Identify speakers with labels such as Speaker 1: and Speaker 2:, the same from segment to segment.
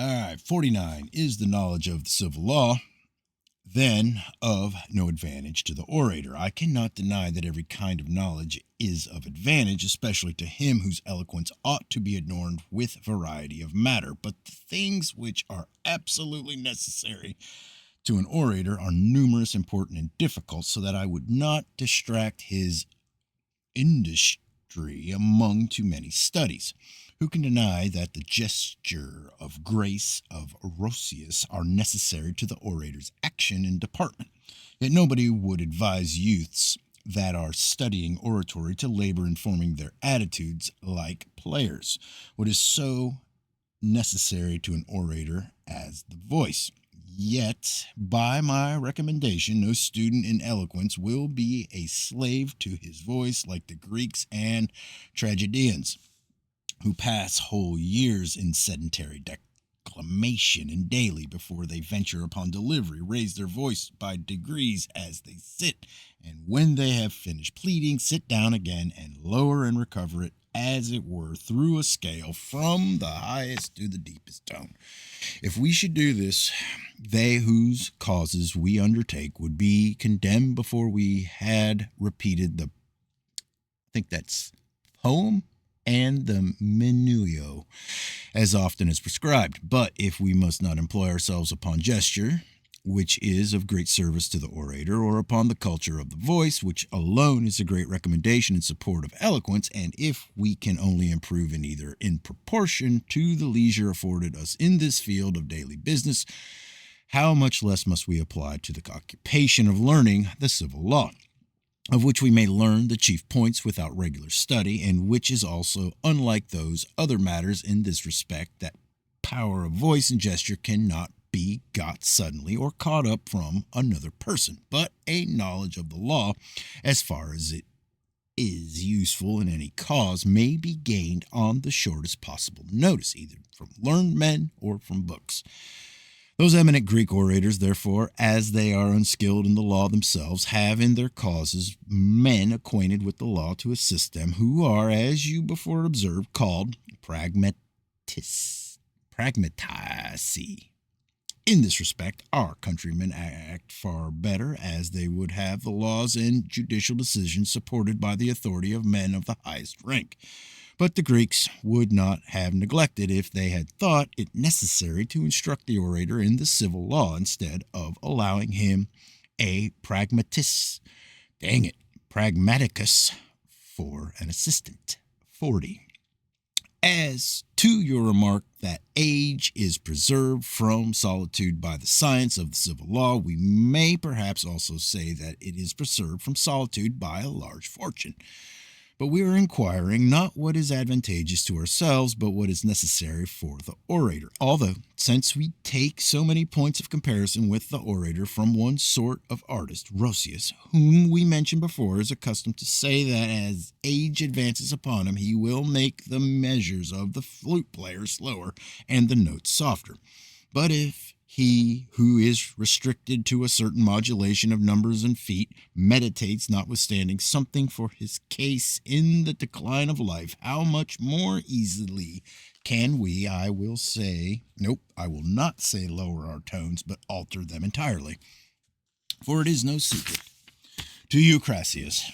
Speaker 1: All right, 49 is the knowledge of the civil law, then of no advantage to the orator. I cannot deny that every kind of knowledge is of advantage, especially to him whose eloquence ought to be adorned with variety of matter. But the things which are absolutely necessary to an orator are numerous, important, and difficult, so that I would not distract his industry among too many studies. Who can deny that the gesture of grace of Roscius are necessary to the orator's action and department? Yet nobody would advise youths that are studying oratory to labor in forming their attitudes like players. What is so necessary to an orator as the voice? Yet, by my recommendation, no student in eloquence will be a slave to his voice like the Greeks and tragedians, who pass whole years in sedentary declamation and daily, before they venture upon delivery, raise their voice by degrees as they sit, and when they have finished pleading, sit down again and lower and recover it, as it were, through a scale from the highest to the deepest tone. If we should do this, they whose causes we undertake would be condemned before we had repeated the, I think that's poem, and the menuo as often as prescribed. But if we must not employ ourselves upon gesture, which is of great service to the orator, or upon the culture of the voice, which alone is a great recommendation in support of eloquence, and if we can only improve in either in proportion to the leisure afforded us in this field of daily business, how much less must we apply to the occupation of learning the civil law, of which we may learn the chief points without regular study, and which is also unlike those other matters in this respect, that power of voice and gesture cannot be got suddenly or caught up from another person, but a knowledge of the law, as far as it is useful in any cause, may be gained on the shortest possible notice, either from learned men or from books. Those eminent Greek orators, therefore, as they are unskilled in the law themselves, have in their causes men acquainted with the law to assist them, who are, as you before observed, called pragmatici. In this respect, our countrymen act far better, as they would have the laws and judicial decisions supported by the authority of men of the highest rank. But the Greeks would not have neglected, if they had thought it necessary, to instruct the orator in the civil law, instead of allowing him a pragmaticus for an assistant. 40. As to your remark that age is preserved from solitude by the science of the civil law, we may perhaps also say that it is preserved from solitude by a large fortune. But we are inquiring not what is advantageous to ourselves, but what is necessary for the orator. Although, since we take so many points of comparison with the orator from one sort of artist, Roscius, whom we mentioned before, is accustomed to say that as age advances upon him, he will make the measures of the flute player slower and the notes softer. But if he who is restricted to a certain modulation of numbers and feet meditates, notwithstanding, something for his case in the decline of life, how much more easily can we, I will not say lower our tones, but alter them entirely. For it is no secret to you, Crassius,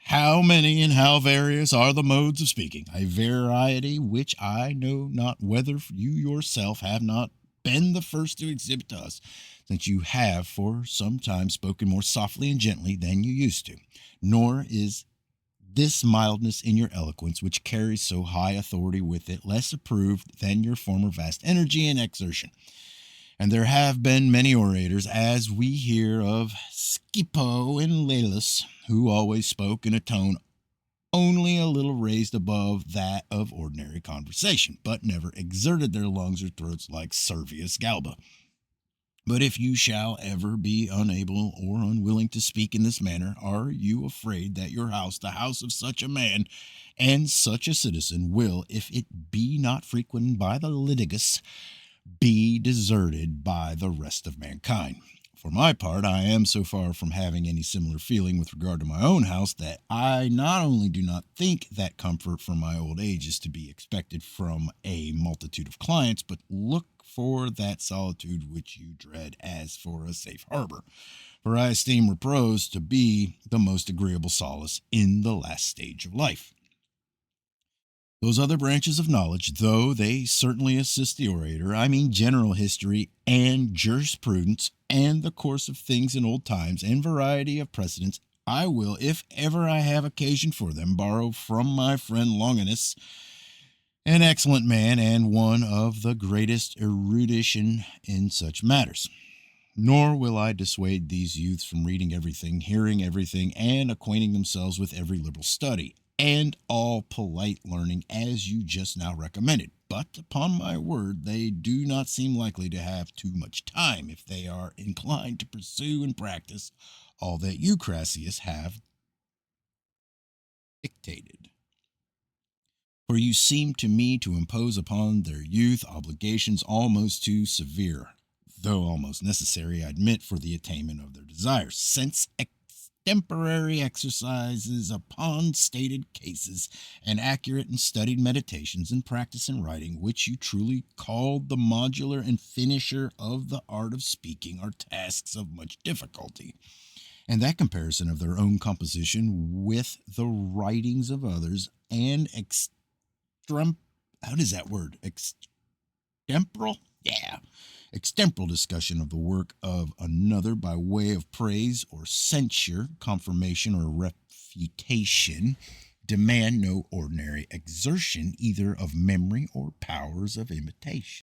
Speaker 1: how many and how various are the modes of speaking, a variety which I know not whether you yourself have not been the first to exhibit to us, since you have for some time spoken more softly and gently than you used to. Nor is this mildness in your eloquence, which carries so high authority with it, less approved than your former vast energy and exertion. And there have been many orators, as we hear of Scipio and Laelus, who always spoke in a tone only a little raised above that of ordinary conversation, but never exerted their lungs or throats like Servius Galba. But if you shall ever be unable or unwilling to speak in this manner, are you afraid that your house, the house of such a man and such a citizen, will, if it be not frequented by the litigus, be deserted by the rest of mankind? For my part, I am so far from having any similar feeling with regard to my own house, that I not only do not think that comfort from my old age is to be expected from a multitude of clients, but look for that solitude which you dread as for a safe harbor. For I esteem repose to be the most agreeable solace in the last stage of life. Those other branches of knowledge, though they certainly assist the orator, I mean general history and jurisprudence and the course of things in old times and variety of precedents, I will, if ever I have occasion for them, borrow from my friend Longinus, an excellent man and one of the greatest erudition in such matters. Nor will I dissuade these youths from reading everything, hearing everything, and acquainting themselves with every liberal study, and all polite learning as you just now recommended. But upon my word, they do not seem likely to have too much time if they are inclined to pursue and practice all that you, Crassius, have dictated. For you seem to me to impose upon their youth obligations almost too severe, though almost necessary, I admit, for the attainment of their desires, since extemporary exercises upon stated cases and accurate and studied meditations and practice in writing, which you truly called the modular and finisher of the art of speaking, are tasks of much difficulty. And that comparison of their own composition with the writings of others and how does that word? Extemporal? Yeah. Extemporal discussion of the work of another by way of praise or censure, confirmation or refutation, demand no ordinary exertion either of memory or powers of imitation.